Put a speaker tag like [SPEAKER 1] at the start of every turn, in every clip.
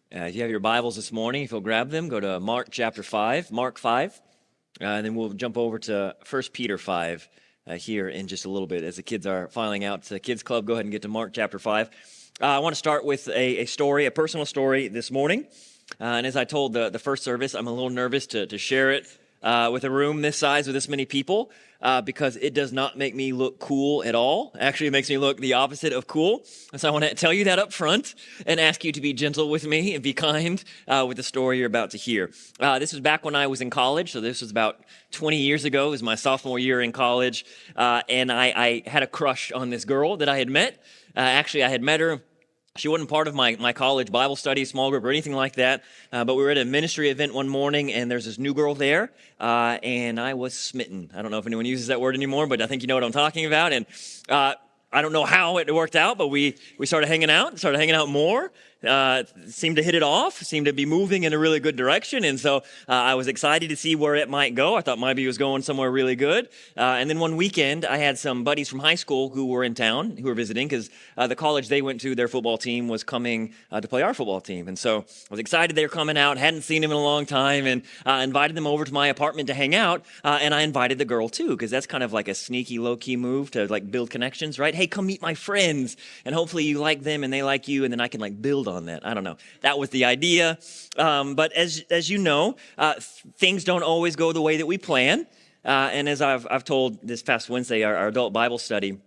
[SPEAKER 1] If you have your Bibles this morning, if you'll grab them, go to Mark chapter 5, Mark 5, and then we'll jump over to 1 Peter 5 here in just a little bit. As the kids are filing out to Kids Club, go ahead and get to Mark chapter 5. I want to start with a story, a personal story this morning. And as I told the first service, I'm a little nervous to share it with a room this size with this many people because it does not make me look cool at all. Actually, it makes me look the opposite of cool. And so I want to tell you that up front and ask you to be gentle with me and be kind with the story you're about to hear. This was back when I was in college, so this was about 20 years ago. It was my sophomore year in college, and I had a crush on this girl that I had met. Actually, I had met her. She wasn't part of my college Bible study, small group, or anything like that. But we were at a ministry event one morning, and there's this new girl there, and I was smitten. I don't know if anyone uses that word anymore, but I think you know what I'm talking about. And I don't know how it worked out, but we started hanging out more. Seemed to hit it off, seemed to be moving in a really good direction. And so I was excited to see where it might go. I thought maybe it was going somewhere really good. And then one weekend, I had some buddies from high school who were in town, who were visiting, because the college they went to, their football team was coming to play our football team. And so I was excited they were coming out, hadn't seen them in a long time, and invited them over to my apartment to hang out. And I invited the girl too, because that's kind of like a sneaky, low-key move to like build connections, right? Hey, come meet my friends, and hopefully you like them and they like you, and then I can like build on that. I don't know. That was the idea. But as you know, things don't always go the way that we plan. And as I've told this past Wednesday, our adult Bible study,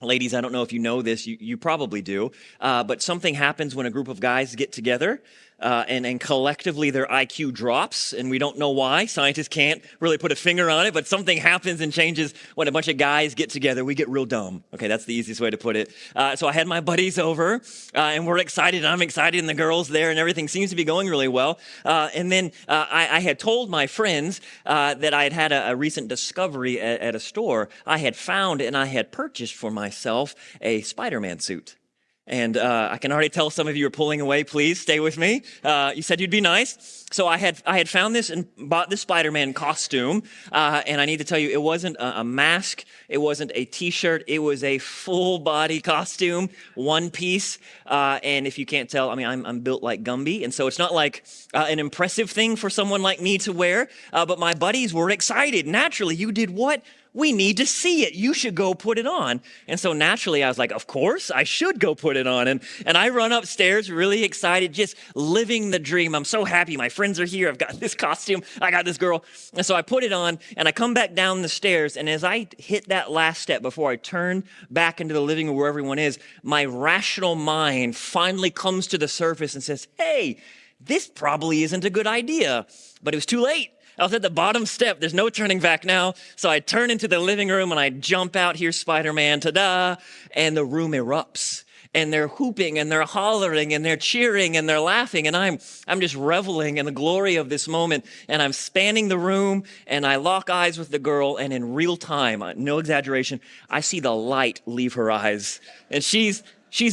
[SPEAKER 1] ladies, I don't know if you know this, you probably do, but something happens when a group of guys get together and collectively their IQ drops, and we don't know why. Scientists can't really put a finger on it, but something happens and changes when a bunch of guys get together. We get real dumb. Okay, that's the easiest way to put it. So I had my buddies over, and we're excited, and I'm excited, and the girl's there, and everything seems to be going really well. And then I had told my friends that I had a recent discovery at a store. I had found and I had purchased for myself a Spider-Man suit. And I can already tell some of you are pulling away. Please stay with me. You said you'd be nice. So I had found this and bought this Spider-Man costume. And I need to tell you, it wasn't a mask. It wasn't a T-shirt. It was a full body costume, one piece. And if you can't tell, I mean, I'm built like Gumby. And so it's not like an impressive thing for someone like me to wear. But my buddies were excited. Naturally, you did what? We need to see it. You should go put it on. And so naturally, I was like, of course, I should go put it on. And I run upstairs really excited, just living the dream. I'm so happy. My friends are here. I've got this costume. I got this girl. And so I put it on, and I come back down the stairs. And as I hit that last step before I turn back into the living room where everyone is, my rational mind finally comes to the surface and says, hey, this probably isn't a good idea. But it was too late. I was at the bottom step. There's no turning back now. So I turn into the living room and I jump out. Here's Spider-Man. Ta-da. And the room erupts. And they're hooping and they're hollering and they're cheering and they're laughing. And I'm just reveling in the glory of this moment. And I'm spanning the room and I lock eyes with the girl. And in real time, no exaggeration, I see the light leave her eyes. And she's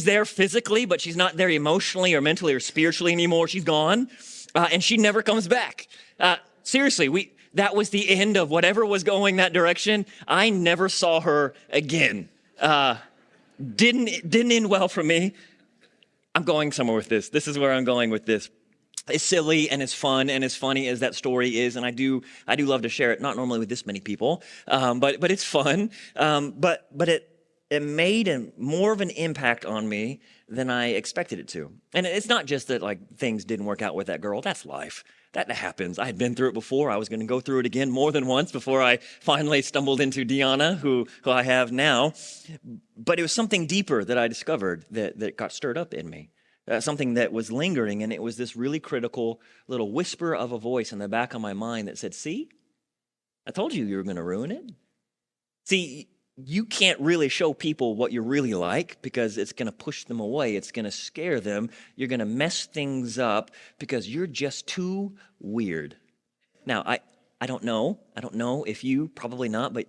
[SPEAKER 1] there physically, but she's not there emotionally or mentally or spiritually anymore. She's gone. And she never comes back. Seriously, that was the end of whatever was going that direction. I never saw her again. Didn't end well for me. I'm going somewhere with this. This is where I'm going with this. It's silly and it's fun and as funny as that story is, and I do love to share it. Not normally with this many people, but it's fun. But it made more of an impact on me than I expected it to. And it's not just that like things didn't work out with that girl. That's life. That happens. I had been through it before. I was going to go through it again more than once before I finally stumbled into Deanna, who I have now. But it was something deeper that I discovered that got stirred up in me. Something that was lingering, and it was this really critical little whisper of a voice in the back of my mind that said, see, I told you were going to ruin it. See, you can't really show people what you're really like because it's going to push them away. It's going to scare them. You're going to mess things up because you're just too weird. Now, I don't know. I don't know if you, probably not, but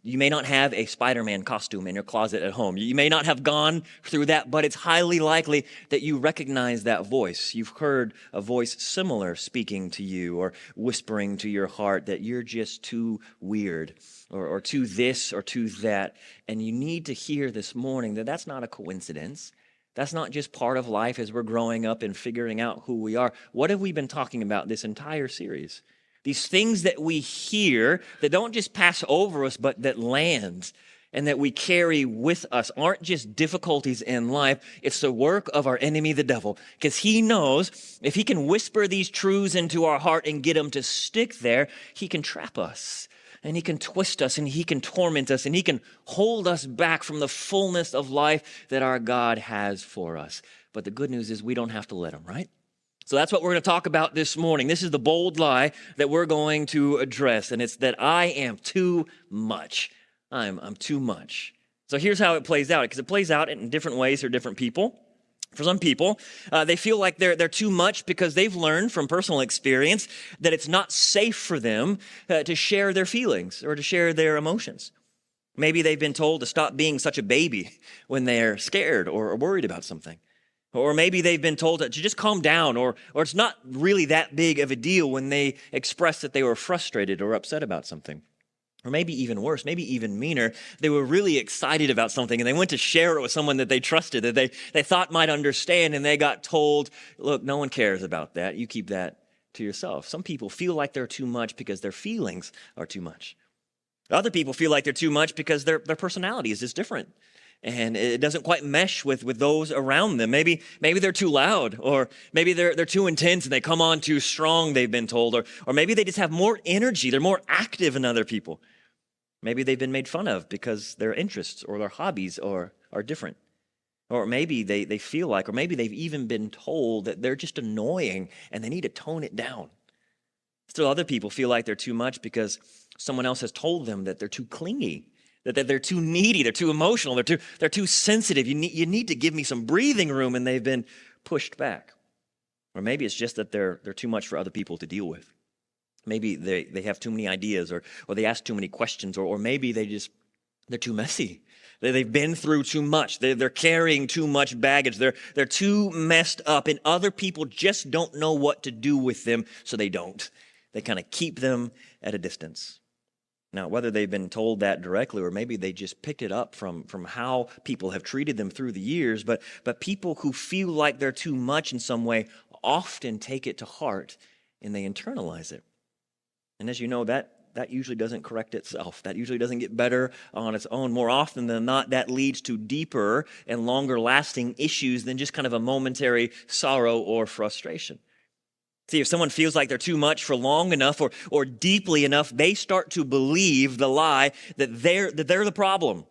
[SPEAKER 1] you may not have a Spider-Man costume in your closet at home. You may not have gone through that, but it's highly likely that you recognize that voice. You've heard a voice similar speaking to you or whispering to your heart that you're just too weird or too this or too that. And you need to hear this morning that that's not a coincidence. That's not just part of life as we're growing up and figuring out who we are. What have we been talking about this entire series? These things that we hear that don't just pass over us, but that land and that we carry with us aren't just difficulties in life. It's the work of our enemy, the devil, because he knows if he can whisper these truths into our heart and get them to stick there, he can trap us. And he can twist us, and he can torment us, and he can hold us back from the fullness of life that our God has for us. But the good news is we don't have to let him, right? So that's what we're going to talk about this morning. This is the bold lie that we're going to address, and it's that I am too much. I'm too much. So here's how it plays out, because it plays out in different ways for different people. For some people, they feel like they're too much because they've learned from personal experience that it's not safe for them to share their feelings or to share their emotions. Maybe they've been told to stop being such a baby when they're scared or worried about something. Or maybe they've been told to just calm down, or it's not really that big of a deal when they express that they were frustrated or upset about something. Or maybe even worse, maybe even meaner, they were really excited about something and they went to share it with someone that they trusted, that they thought might understand, and they got told, look, no one cares about that. You keep that to yourself. Some people feel like they're too much because their feelings are too much. Other people feel like they're too much because their personality is just different. And it doesn't quite mesh with those around them. Maybe they're too loud, or maybe they're too intense and they come on too strong, they've been told, or maybe they just have more energy, they're more active than other people. Maybe they've been made fun of because their interests or their hobbies are different. Or maybe they feel like, or maybe they've even been told that they're just annoying and they need to tone it down. Still, other people feel like they're too much because someone else has told them that they're too clingy, that they're too needy, they're too emotional, they're too sensitive. You need to give me some breathing room, and they've been pushed back. Or maybe it's just that they're too much for other people to deal with. Maybe they have too many ideas, or they ask too many questions, or maybe they're too messy. They've been through too much. They're carrying too much baggage. They're too messed up, and other people just don't know what to do with them, so they don't. They kind of keep them at a distance. Now, whether they've been told that directly, or maybe they just picked it up from how people have treated them through the years, but people who feel like they're too much in some way often take it to heart and they internalize it. And as you know, that usually doesn't correct itself. That usually doesn't get better on its own. More often than not, that leads to deeper and longer lasting issues than just kind of a momentary sorrow or frustration. See, if someone feels like they're too much for long enough or deeply enough, they start to believe the lie that they're the problem,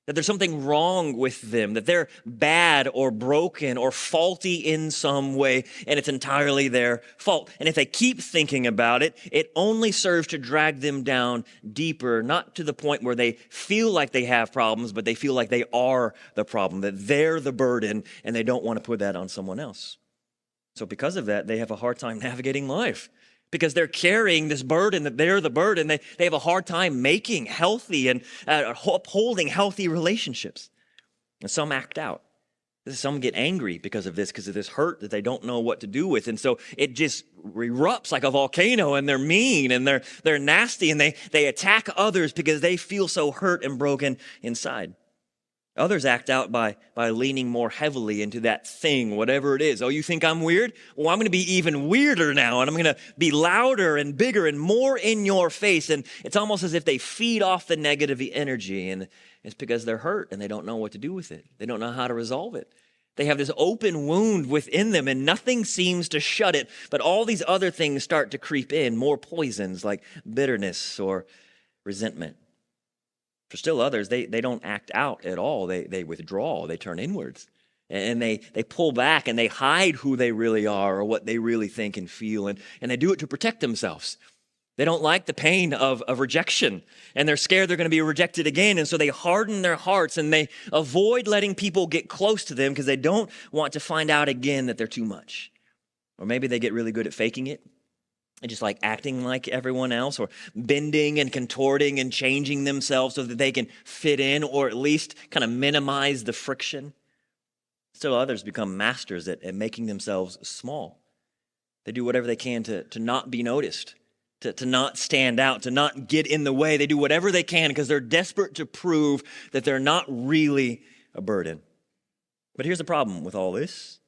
[SPEAKER 1] that there's something wrong with them, that they're bad or broken or faulty in some way, and it's entirely their fault. And if they keep thinking about it, it only serves to drag them down deeper, not to the point where they feel like they have problems, but they feel like they are the problem, that they're the burden, and they don't want to put that on someone else. So because of that, they have a hard time navigating life. Because they're carrying this burden, that they're the burden, they have a hard time making healthy and upholding healthy relationships. And some act out. Some get angry because of this hurt that they don't know what to do with. And so it just erupts like a volcano, and they're mean and they're nasty, and they attack others because they feel so hurt and broken inside. Others act out by leaning more heavily into that thing, whatever it is. Oh, you think I'm weird? Well, I'm going to be even weirder now, and I'm going to be louder and bigger and more in your face. And it's almost as if they feed off the negative energy, and it's because they're hurt and they don't know what to do with it. They don't know how to resolve it. They have this open wound within them, and nothing seems to shut it, but all these other things start to creep in, more poisons like bitterness or resentment. For still others, they don't act out at all. They withdraw, they turn inwards, and they pull back and they hide who they really are or what they really think and feel, and they do it to protect themselves. They don't like the pain of rejection, and they're scared they're going to be rejected again, and so they harden their hearts and they avoid letting people get close to them because they don't want to find out again that they're too much. Or maybe they get really good at faking it. And just like acting like everyone else, or bending and contorting and changing themselves so that they can fit in, or at least kind of minimize the friction. Still others become masters at making themselves small. They do whatever they can to not be noticed, to not stand out, to not get in the way. They do whatever they can because they're desperate to prove that they're not really a burden. But here's the problem with all this.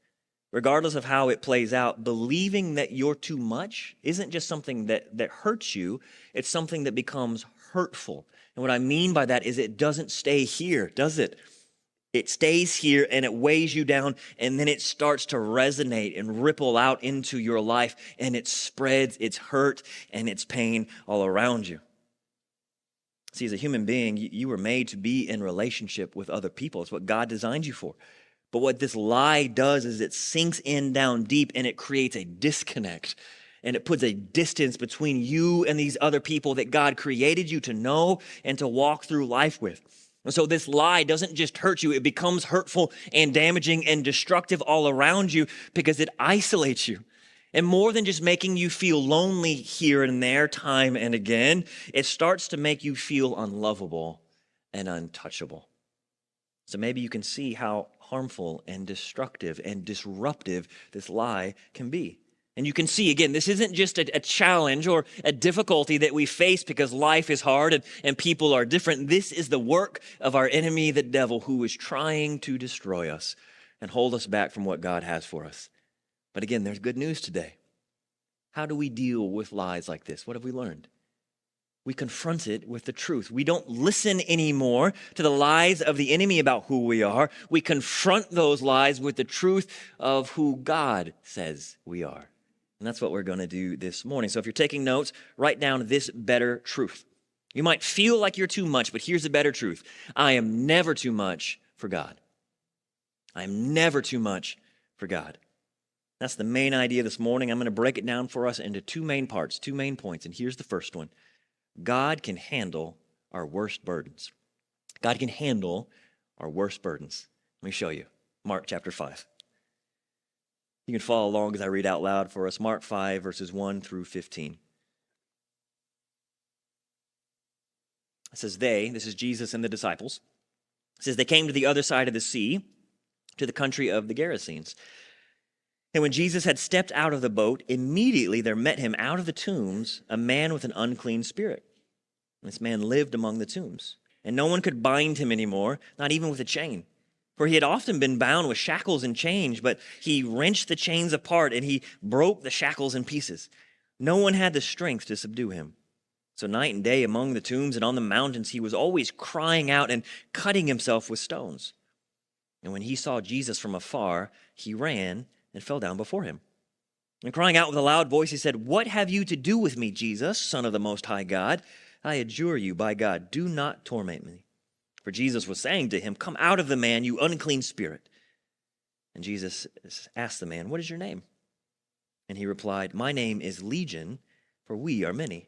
[SPEAKER 1] Regardless of how it plays out, believing that you're too much isn't just something that hurts you, it's something that becomes hurtful. And what I mean by that is it doesn't stay here, does it? It stays here and it weighs you down, and then it starts to resonate and ripple out into your life, and it spreads its hurt and its pain all around you. See, as a human being, you were made to be in relationship with other people. It's what God designed you for. But what this lie does is it sinks in down deep and it creates a disconnect. And it puts a distance between you and these other people that God created you to know and to walk through life with. And so this lie doesn't just hurt you, it becomes hurtful and damaging and destructive all around you because it isolates you. And more than just making you feel lonely here and there, time and again, it starts to make you feel unlovable and untouchable. So maybe you can see how harmful and destructive and disruptive this lie can be. And you can see, again, this isn't just a challenge or a difficulty that we face because life is hard and people are different. This is the work of our enemy, the devil, who is trying to destroy us and hold us back from what God has for us. But again, there's good news today. How do we deal with lies like this? What have we learned? We confront it with the truth. We don't listen anymore to the lies of the enemy about who we are. We confront those lies with the truth of who God says we are. And that's what we're going to do this morning. So if you're taking notes, write down this better truth. You might feel like you're too much, but here's the better truth. I am never too much for God. I am never too much for God. That's the main idea this morning. I'm going to break it down for us into two main parts, two main points. And here's the first one. God can handle our worst burdens. God can handle our worst burdens. Let me show you. Mark chapter 5. You can follow along as I read out loud for us. Mark 5, verses 1 through 15. It says this is Jesus and the disciples. It says they came to the other side of the sea, to the country of the Gerasenes. And when Jesus had stepped out of the boat, immediately there met him out of the tombs a man with an unclean spirit. This man lived among the tombs, and no one could bind him anymore, not even with a chain. For he had often been bound with shackles and chains, but he wrenched the chains apart and he broke the shackles in pieces. No one had the strength to subdue him. So night and day among the tombs and on the mountains, he was always crying out and cutting himself with stones. And when he saw Jesus from afar, he ran and fell down before him. And crying out with a loud voice, he said, "What have you to do with me, Jesus, Son of the Most High God? I adjure you by God, do not torment me." For Jesus was saying to him, "Come out of the man, you unclean spirit." And Jesus asked the man, "What is your name?" And he replied, "My name is Legion, for we are many."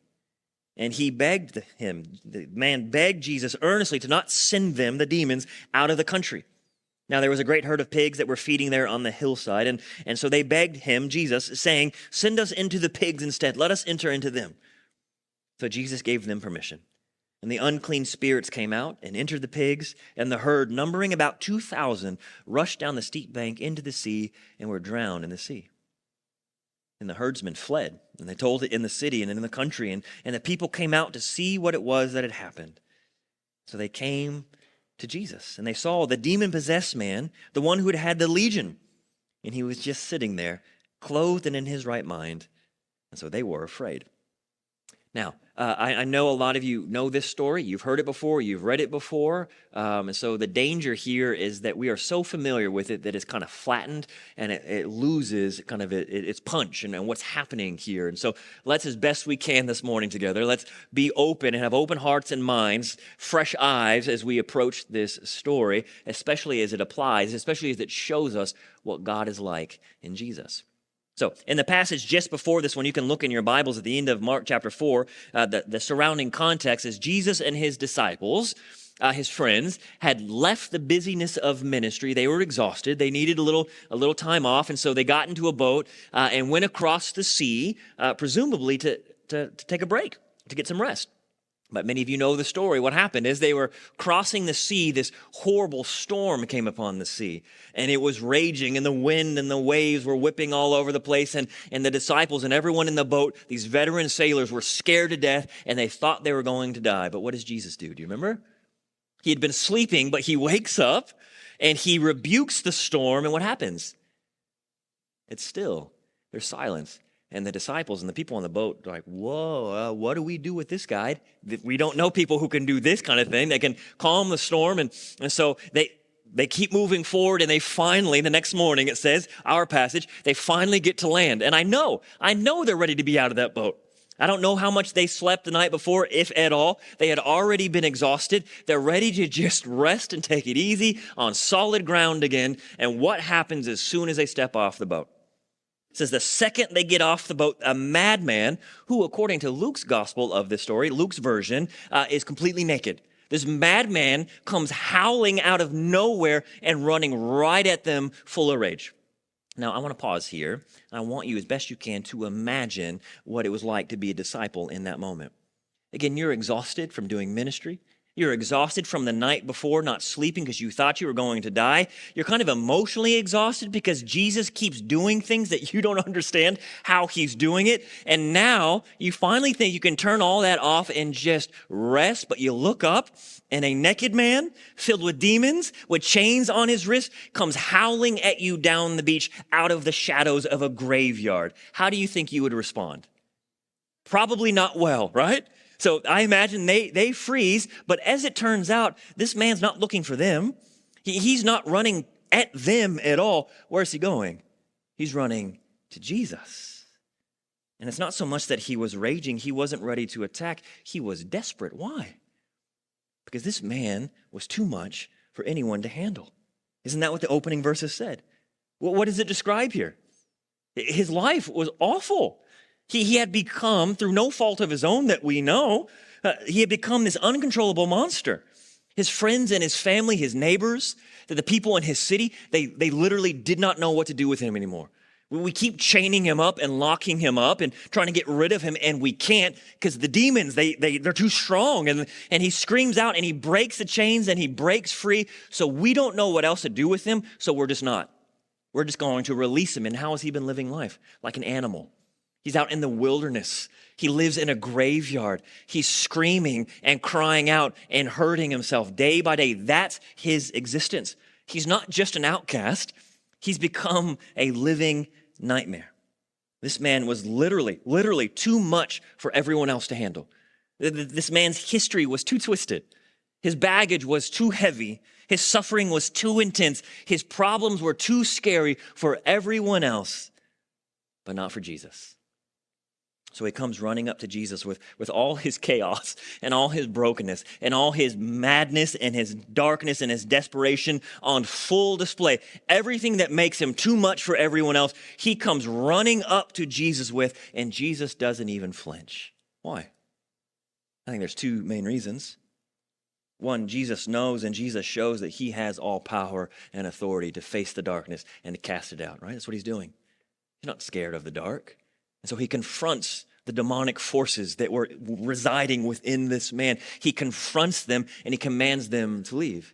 [SPEAKER 1] And he begged him, the man begged Jesus earnestly to not send them, the demons, out of the country. Now there was a great herd of pigs that were feeding there on the hillside, and so they begged him, Jesus, saying, "Send us into the pigs instead, let us enter into them." So Jesus gave them permission. And the unclean spirits came out and entered the pigs, and the herd, numbering about 2,000, rushed down the steep bank into the sea and were drowned in the sea. And the herdsmen fled, and they told it in the city and in the country, and the people came out to see what it was that had happened. So they came to Jesus, and they saw the demon-possessed man, the one who had had the legion, and he was just sitting there, clothed and in his right mind, and so they were afraid. Now, I know a lot of you know this story. You've heard it before. You've read it before. And so the danger here is that we are so familiar with it that it's kind of flattened and it loses kind of its punch and what's happening here. And so let's, as best we can this morning together, let's be open and have open hearts and minds, fresh eyes as we approach this story, especially as it applies, especially as it shows us what God is like in Jesus. So in the passage just before this one, you can look in your Bibles at the end of Mark chapter 4, the surrounding context is Jesus and his disciples, his friends, had left the busyness of ministry. They were exhausted. They needed a little time off, and so they got into a boat and went across the sea, presumably to take a break, to get some rest. But many of you know the story. What happened is they were crossing the sea. This horrible storm came upon the sea, and it was raging, and the wind and the waves were whipping all over the place, and the disciples and everyone in the boat, these veteran sailors, were scared to death, and they thought they were going to die. But what does Jesus do? Do you remember? He had been sleeping, but he wakes up, And he rebukes the storm, and what happens? It's still. There's silence. And the disciples and the people on the boat are like, whoa, what do we do with this guy? We don't know people who can do this kind of thing. They can calm the storm. And so they keep moving forward, and they finally, the next morning, it says, our passage, they finally get to land. And I know they're ready to be out of that boat. I don't know how much they slept the night before, if at all. They had already been exhausted. They're ready to just rest and take it easy on solid ground again. And what happens as soon as they step off the boat? It says the second they get off the boat, a madman who, according to Luke's gospel of this story, Luke's version, is completely naked. This madman comes howling out of nowhere and running right at them full of rage. Now, I want to pause here. I want you, as best you can, to imagine what it was like to be a disciple in that moment. Again, you're exhausted from doing ministry. You're exhausted from the night before, not sleeping because you thought you were going to die. You're kind of emotionally exhausted because Jesus keeps doing things that you don't understand how he's doing it. And now you finally think you can turn all that off and just rest, but you look up and a naked man filled with demons with chains on his wrist comes howling at you down the beach out of the shadows of a graveyard. How do you think you would respond? Probably not well, right? So I imagine they freeze, but as it turns out, this man's not looking for them. He's not running at them at all. Where's he going? He's running to Jesus. And it's not so much that he was raging. He wasn't ready to attack. He was desperate. Why? Because this man was too much for anyone to handle. Isn't that what the opening verses said? Well, what does it describe here? His life was awful. He had become, through no fault of his own that we know, he had become this uncontrollable monster. His friends and his family, his neighbors, the people in his city, they literally did not know what to do with him anymore. We keep chaining him up and locking him up and trying to get rid of him, and we can't because the demons, they're too strong. And he screams out and he breaks the chains and he breaks free. So we don't know what else to do with him, so we're just not. We're just going to release him. And how has he been living life? Like an animal. He's out in the wilderness. He lives in a graveyard. He's screaming and crying out and hurting himself day by day. That's his existence. He's not just an outcast. He's become a living nightmare. This man was literally too much for everyone else to handle. This man's history was too twisted. His baggage was too heavy. His suffering was too intense. His problems were too scary for everyone else, but not for Jesus. So he comes running up to Jesus with all his chaos and all his brokenness and all his madness and his darkness and his desperation on full display. Everything that makes him too much for everyone else, he comes running up to Jesus with, and Jesus doesn't even flinch. Why? I think there's two main reasons. One, Jesus knows and Jesus shows that he has all power and authority to face the darkness and to cast it out, right? That's what he's doing. He's not scared of the dark. And so he confronts the demonic forces that were residing within this man. He confronts them and he commands them to leave.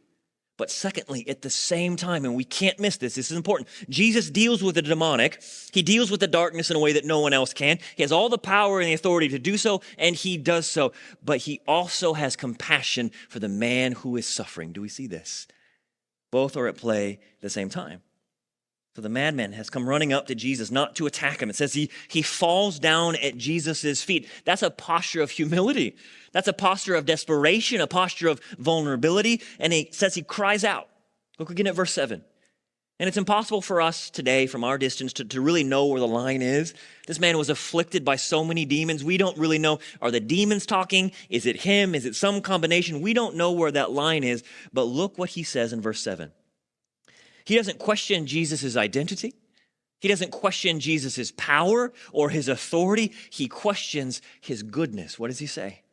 [SPEAKER 1] But secondly, at the same time, and we can't miss this, this is important, Jesus deals with the demonic. He deals with the darkness in a way that no one else can. He has all the power and the authority to do so, and he does so. But he also has compassion for the man who is suffering. Do we see this? Both are at play at the same time. So the madman has come running up to Jesus, not to attack him. It says he falls down at Jesus' feet. That's a posture of humility. That's a posture of desperation, a posture of vulnerability. And he says he cries out. Look again at verse 7. And it's impossible for us today from our distance to really know where the line is. This man was afflicted by so many demons. We don't really know. Are the demons talking? Is it him? Is it some combination? We don't know where that line is. But look what he says in verse 7. He doesn't question Jesus' identity. He doesn't question Jesus' power or his authority. He questions his goodness. What does he say?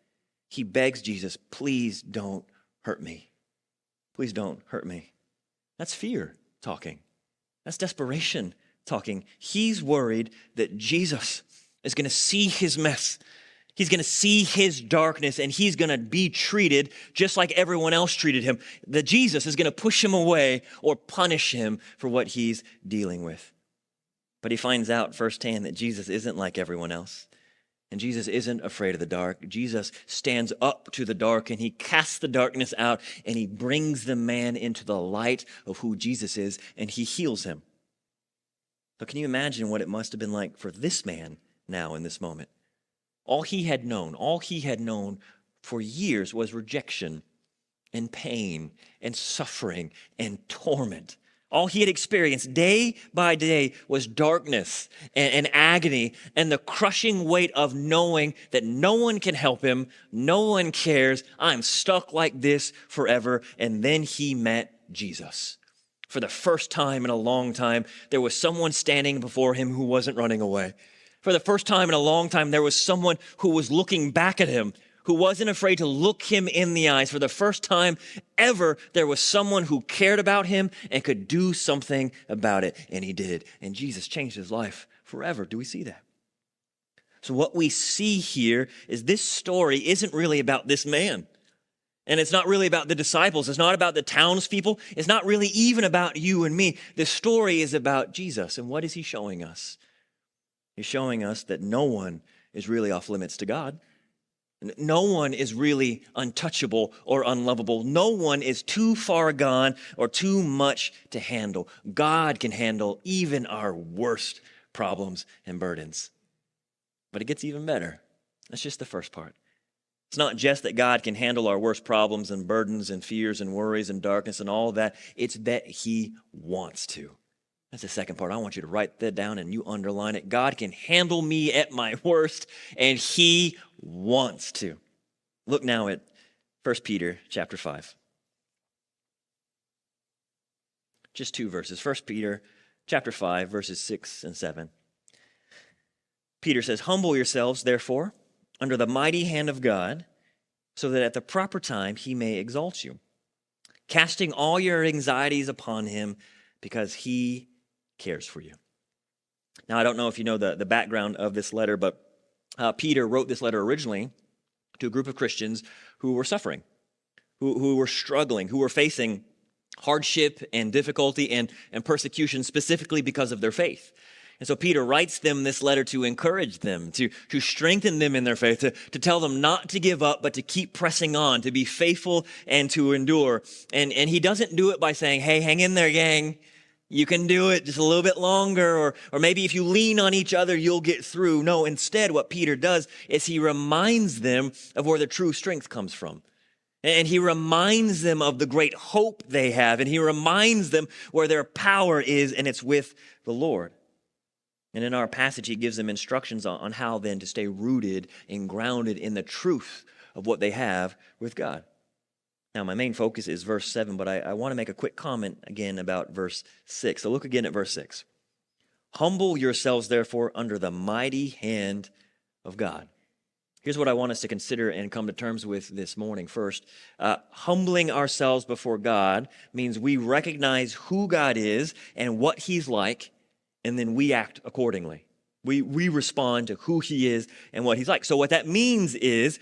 [SPEAKER 1] He begs Jesus, please don't hurt me. Please don't hurt me. That's fear talking. That's desperation talking. He's worried that Jesus is going to see his mess. He's going to see his darkness and he's going to be treated just like everyone else treated him. That Jesus is going to push him away or punish him for what he's dealing with. But he finds out firsthand that Jesus isn't like everyone else. And Jesus isn't afraid of the dark. Jesus stands up to the dark and he casts the darkness out and he brings the man into the light of who Jesus is and he heals him. So can you imagine what it must have been like for this man now in this moment? All he had known for years was rejection and pain and suffering and torment. All he had experienced day by day was darkness and agony and the crushing weight of knowing that no one can help him, no one cares, I'm stuck like this forever. And then he met Jesus. For the first time in a long time, there was someone standing before him who wasn't running away. For the first time in a long time, there was someone who was looking back at him, who wasn't afraid to look him in the eyes. For the first time ever, there was someone who cared about him and could do something about it. And he did. And Jesus changed his life forever. Do we see that? So what we see here is this story isn't really about this man. And it's not really about the disciples. It's not about the townspeople. It's not really even about you and me. The story is about Jesus. And what is he showing us? He's showing us that no one is really off limits to God. No one is really untouchable or unlovable. No one is too far gone or too much to handle. God can handle even our worst problems and burdens. But it gets even better. That's just the first part. It's not just that God can handle our worst problems and burdens and fears and worries and darkness and all of that. It's that he wants to. That's the second part. I want you to write that down and you underline it. God can handle me at my worst, and he wants to. Look now at 1 Peter chapter 5. Just two verses. 1 Peter chapter 5, verses 6 and 7. Peter says, "Humble yourselves, therefore, under the mighty hand of God, so that at the proper time he may exalt you, casting all your anxieties upon him, because he cares for you." Now, I don't know if you know the background of this letter, but Peter wrote this letter originally to a group of Christians who were suffering, who were struggling, who were facing hardship and difficulty and persecution specifically because of their faith. And so Peter writes them this letter to encourage them, to strengthen them in their faith, to tell them not to give up, but to keep pressing on, to be faithful and to endure. And he doesn't do it by saying, hey, hang in there, gang. You can do it just a little bit longer, or maybe if you lean on each other, you'll get through. No, instead, what Peter does is he reminds them of where the true strength comes from. And he reminds them of the great hope they have. And he reminds them where their power is, and it's with the Lord. And in our passage, he gives them instructions on how then to stay rooted and grounded in the truth of what they have with God. Now, my main focus is verse 7, but I want to make a quick comment again about verse 6. So look again at verse 6. "Humble yourselves, therefore, under the mighty hand of God." Here's what I want us to consider and come to terms with this morning. First, humbling ourselves before God means we recognize who God is and what he's like, and then we act accordingly. We respond to who he is and what he's like. So what that means is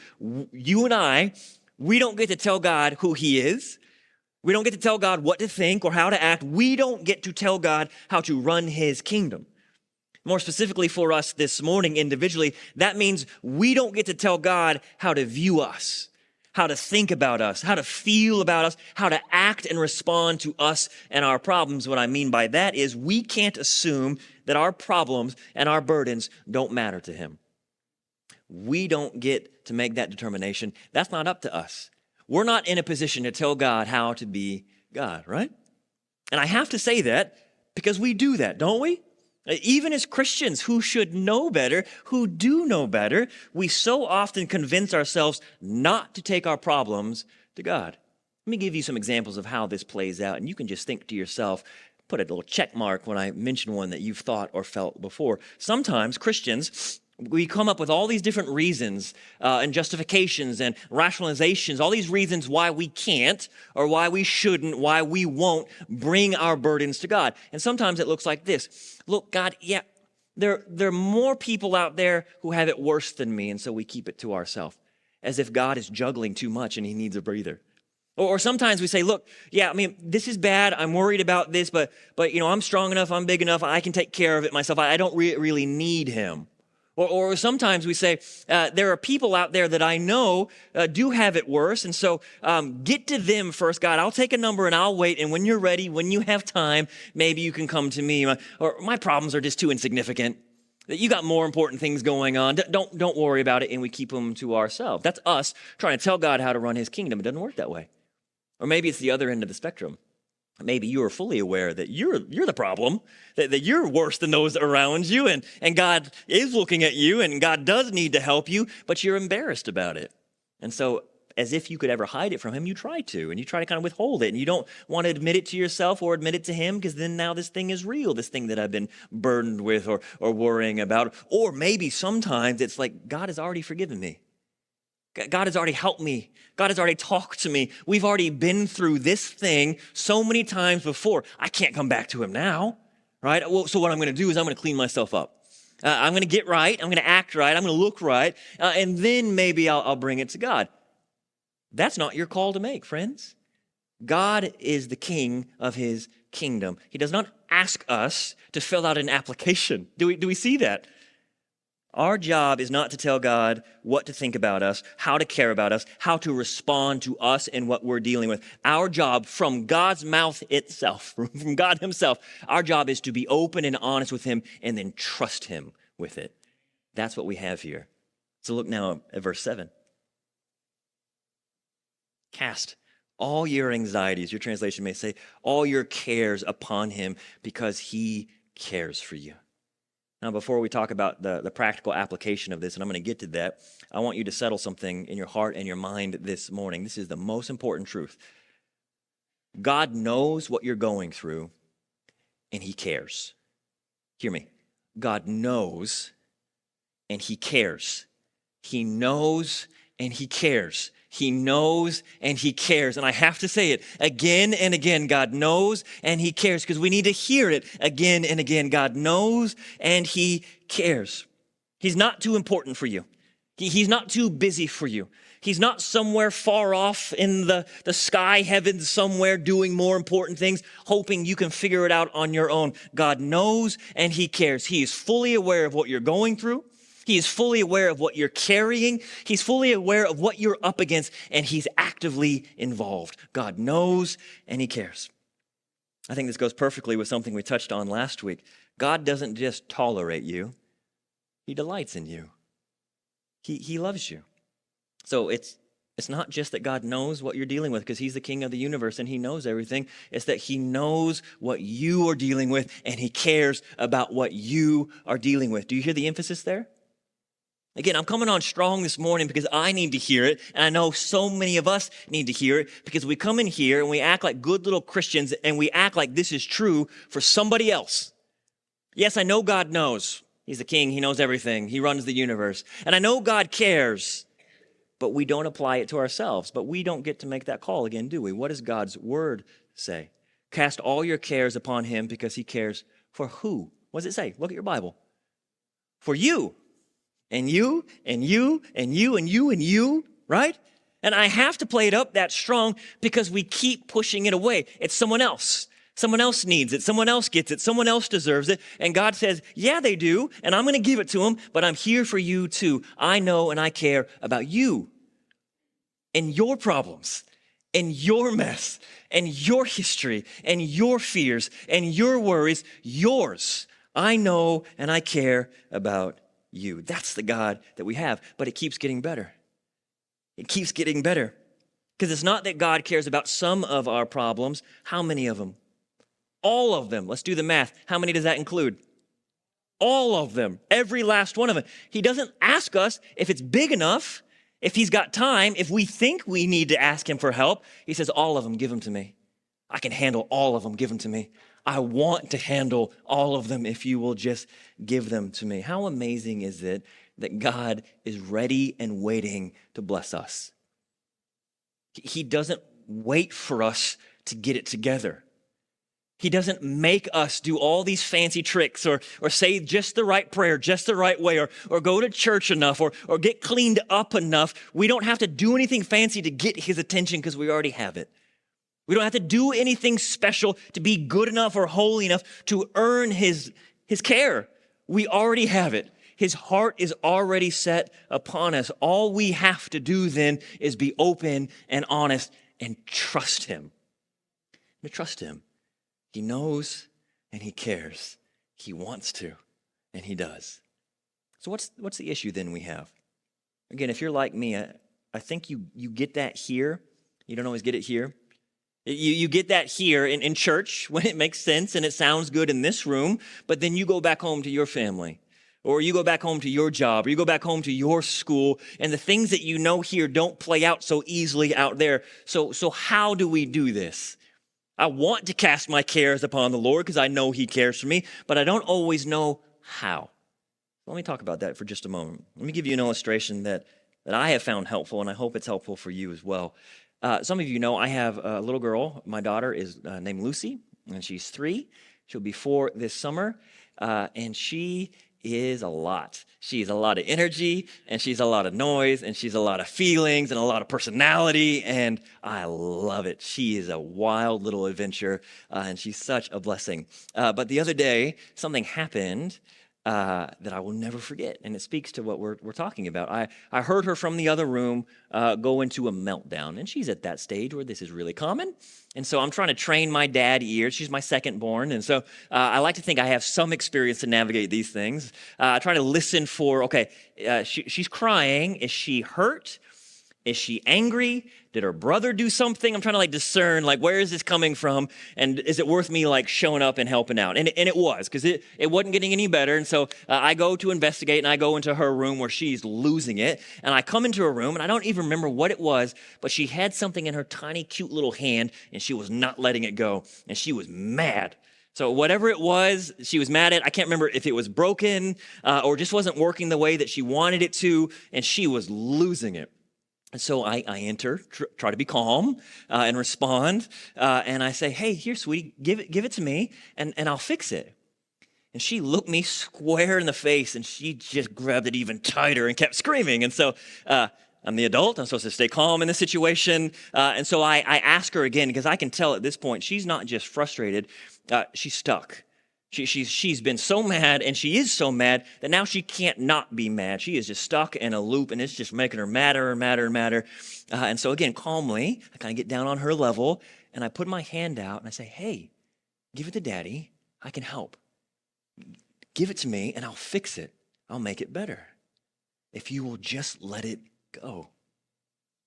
[SPEAKER 1] you and I, we don't get to tell God who he is. We don't get to tell God what to think or how to act. We don't get to tell God how to run his kingdom. More specifically for us this morning individually, that means we don't get to tell God how to view us, how to think about us, how to feel about us, how to act and respond to us and our problems. What I mean by that is we can't assume that our problems and our burdens don't matter to him. We don't get to make that determination. That's not up to us. We're not in a position to tell God how to be God, right? And I have to say that because we do that, don't we? Even as Christians who should know better, who do know better, we so often convince ourselves not to take our problems to God. Let me give you some examples of how this plays out, and you can just think to yourself, put a little check mark when I mention one that you've thought or felt before. Sometimes Christians, we come up with all these different reasons and justifications and rationalizations, all these reasons why we can't or why we shouldn't, why we won't bring our burdens to God. And sometimes it looks like this. Look, God, yeah, there are more people out there who have it worse than me, and so we keep it to ourselves, as if God is juggling too much and he needs a breather. Or sometimes we say, look, yeah, I mean, this is bad. I'm worried about this, but I'm strong enough. I'm big enough. I can take care of it myself. I don't really need him. Or sometimes we say, there are people out there that I know do have it worse. And so get to them first, God. I'll take a number and I'll wait. And when you're ready, when you have time, maybe you can come to me. Or my problems are just too insignificant. That you got more important things going on. Don't worry about it. And we keep them to ourselves. That's us trying to tell God how to run his kingdom. It doesn't work that way. Or maybe it's the other end of the spectrum. Maybe you are fully aware that you're the problem, that you're worse than those around you, and God is looking at you, and God does need to help you, but you're embarrassed about it. And so as if you could ever hide it from him, you try to, and you try to kind of withhold it, and you don't want to admit it to yourself or admit it to him, because then now this thing is real, this thing that I've been burdened with or worrying about. Or maybe sometimes it's like, God has already forgiven me. God has already helped me. God has already talked to me. We've already been through this thing so many times before. I can't come back to him now, right? Well, so what I'm going to do is I'm going to clean myself up. I'm going to get right. I'm going to act right. I'm going to look right. And then maybe I'll bring it to God. That's not your call to make, friends. God is the king of his kingdom. He does not ask us to fill out an application. Do we see that? Our job is not to tell God what to think about us, how to care about us, how to respond to us and what we're dealing with. Our job from God's mouth itself, from God himself, our job is to be open and honest with him and then trust him with it. That's what we have here. So look now at verse 7. Cast all your anxieties, your translation may say, all your cares upon him because he cares for you. Now, before we talk about the practical application of this, and I'm going to get to that, I want you to settle something in your heart and your mind this morning. This is the most important truth. God knows what you're going through, and he cares. Hear me. God knows, and he cares. He knows, and he cares. He knows and he cares. And I have to say it again and again. God knows and he cares, because we need to hear it again and again. God knows and he cares. He's not too important for you. He's not too busy for you. He's not somewhere far off in the sky heavens somewhere doing more important things, hoping you can figure it out on your own. God knows and he cares. He is fully aware of what you're going through. He is fully aware of what you're carrying. He's fully aware of what you're up against, and he's actively involved. God knows and he cares. I think this goes perfectly with something we touched on last week. God doesn't just tolerate you. He delights in you. He loves you. So it's not just that God knows what you're dealing with because he's the king of the universe and he knows everything. It's that he knows what you are dealing with and he cares about what you are dealing with. Do you hear the emphasis there? Again, I'm coming on strong this morning because I need to hear it, and I know so many of us need to hear it because we come in here and we act like good little Christians and we act like this is true for somebody else. Yes, I know God knows. He's the king. He knows everything. He runs the universe. And I know God cares, but we don't apply it to ourselves. But we don't get to make that call again, do we? What does God's word say? Cast all your cares upon him because he cares for who? What does it say? Look at your Bible. For you. And you, and you, and you, and you, and you, right? And I have to play it up that strong because we keep pushing it away. It's someone else. Someone else needs it. Someone else gets it. Someone else deserves it. And God says, yeah, they do. And I'm going to give it to them, but I'm here for you too. I know and I care about you and your problems and your mess and your history and your fears and your worries, yours. I know and I care about you. That's the God that we have, but it keeps getting better. It keeps getting better because it's not that God cares about some of our problems. How many of them? All of them. Let's do the math. How many does that include? All of them. Every last one of them. He doesn't ask us if it's big enough, if he's got time, if we think we need to ask him for help. He says, all of them, give them to me. I can handle all of them. Give them to me. I want to handle all of them if you will just give them to me. How amazing is it that God is ready and waiting to bless us? He doesn't wait for us to get it together. He doesn't make us do all these fancy tricks or say just the right prayer, just the right way, or go to church enough or get cleaned up enough. We don't have to do anything fancy to get his attention because we already have it. We don't have to do anything special to be good enough or holy enough to earn his care. We already have it. His heart is already set upon us. All we have to do then is be open and honest and trust him. To trust him. He knows and he cares. He wants to, and he does. So what's the issue then we have? Again, if you're like me, I think you get that here. You don't always get it here. You get that here in church when it makes sense and it sounds good in this room, but then you go back home to your family, or you go back home to your job, or you go back home to your school, and the things that you know here don't play out so easily out there. So how do we do this? I want to cast my cares upon the Lord because I know he cares for me, but I don't always know how. Let me talk about that for just a moment. Let me give you an illustration that I have found helpful, and I hope it's helpful for you as well. Some of you know I have a little girl. My daughter is named Lucy, and she's 3. She'll be 4 this summer, and she is a lot. She's a lot of energy, and she's a lot of noise, and she's a lot of feelings, and a lot of personality, and I love it. She is a wild little adventure, and she's such a blessing. But the other day, something happened that I will never forget, and it speaks to what we're talking about. I heard her from the other room go into a meltdown, and she's at that stage where this is really common. And so I'm trying to train my dad ears. She's my second born, and so I like to think I have some experience to navigate these things. I try to listen for, she's crying. Is she hurt? Is she angry? Did her brother do something? I'm trying to discern, where is this coming from? And is it worth me showing up and helping out? And it was, because it wasn't getting any better. And so I go to investigate, and I go into her room where she's losing it. And I come into her room, and I don't even remember what it was, but she had something in her tiny, cute little hand, and she was not letting it go. And she was mad. So whatever it was, she was mad at. I can't remember if it was broken or just wasn't working the way that she wanted it to, and she was losing it. And so I enter, try to be calm and respond, and I say, "Hey, here, sweetie, give it to me, and I'll fix it." And she looked me square in the face, and she just grabbed it even tighter and kept screaming. And so I'm the adult. I'm supposed to stay calm in this situation. And so I ask her again, because I can tell at this point she's not just frustrated, she's stuck. She's been so mad, and she is so mad that now she can't not be mad. She is just stuck in a loop, and it's just making her madder and madder and madder. And so again, calmly, I kind of get down on her level, and I put my hand out, and I say, "Hey, give it to Daddy. I can help. Give it to me, and I'll fix it. I'll make it better. If you will just let it go."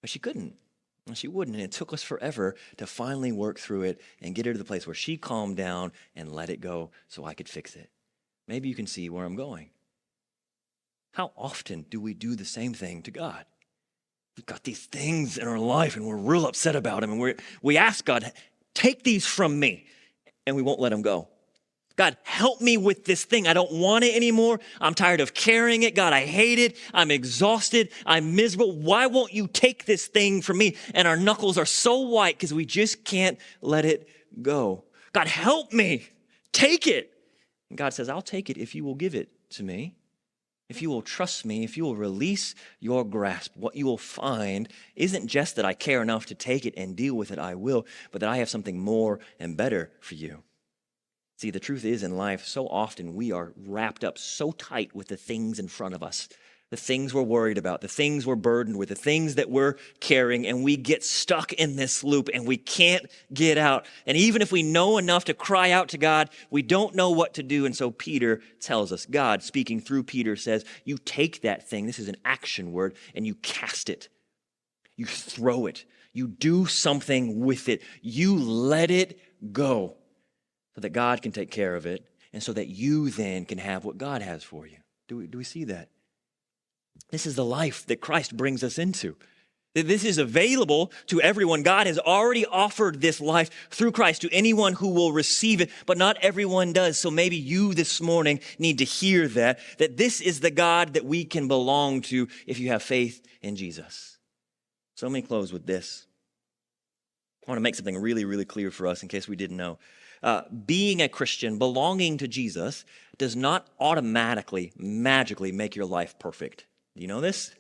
[SPEAKER 1] But she couldn't. And she wouldn't, and it took us forever to finally work through it and get her to the place where she calmed down and let it go so I could fix it. Maybe you can see where I'm going. How often do we do the same thing to God? We've got these things in our life, and we're real upset about them, and we ask God, "Take these from me," and we won't let them go. God, help me with this thing. I don't want it anymore. I'm tired of carrying it. God, I hate it. I'm exhausted. I'm miserable. Why won't you take this thing from me? And our knuckles are so white because we just can't let it go. God, help me. Take it. And God says, "I'll take it if you will give it to me. If you will trust me, if you will release your grasp, what you will find isn't just that I care enough to take it and deal with it, I will, but that I have something more and better for you." See, the truth is in life, so often we are wrapped up so tight with the things in front of us, the things we're worried about, the things we're burdened with, the things that we're carrying, and we get stuck in this loop and we can't get out. And even if we know enough to cry out to God, we don't know what to do. And so Peter tells us, God speaking through Peter says, you take that thing, this is an action word, and you cast it. You throw it. You do something with it. You let it go, so that God can take care of it, and so that you then can have what God has for you. Do we see that? This is the life that Christ brings us into. This is available to everyone. God has already offered this life through Christ to anyone who will receive it, but not everyone does. So maybe you this morning need to hear that this is the God that we can belong to if you have faith in Jesus. So let me close with this. I want to make something really, really clear for us in case we didn't know. Being a Christian, belonging to Jesus, does not automatically, magically make your life perfect. Do you know this?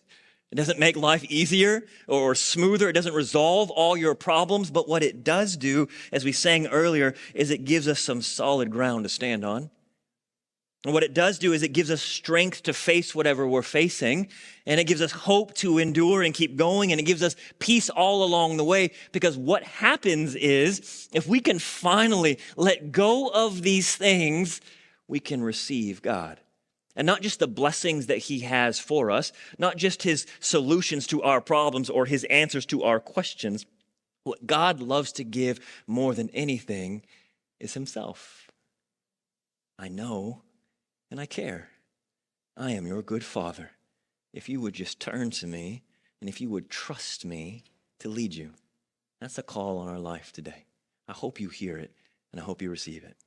[SPEAKER 1] It doesn't make life easier or smoother. It doesn't resolve all your problems. But what it does do, as we sang earlier, is it gives us some solid ground to stand on. And what it does do is it gives us strength to face whatever we're facing, and it gives us hope to endure and keep going, and it gives us peace all along the way, because what happens is if we can finally let go of these things, we can receive God. And not just the blessings that he has for us, not just his solutions to our problems or his answers to our questions. What God loves to give more than anything is himself. I know and I care. I am your good Father. If you would just turn to me and if you would trust me to lead you. That's a call on our life today. I hope you hear it and I hope you receive it.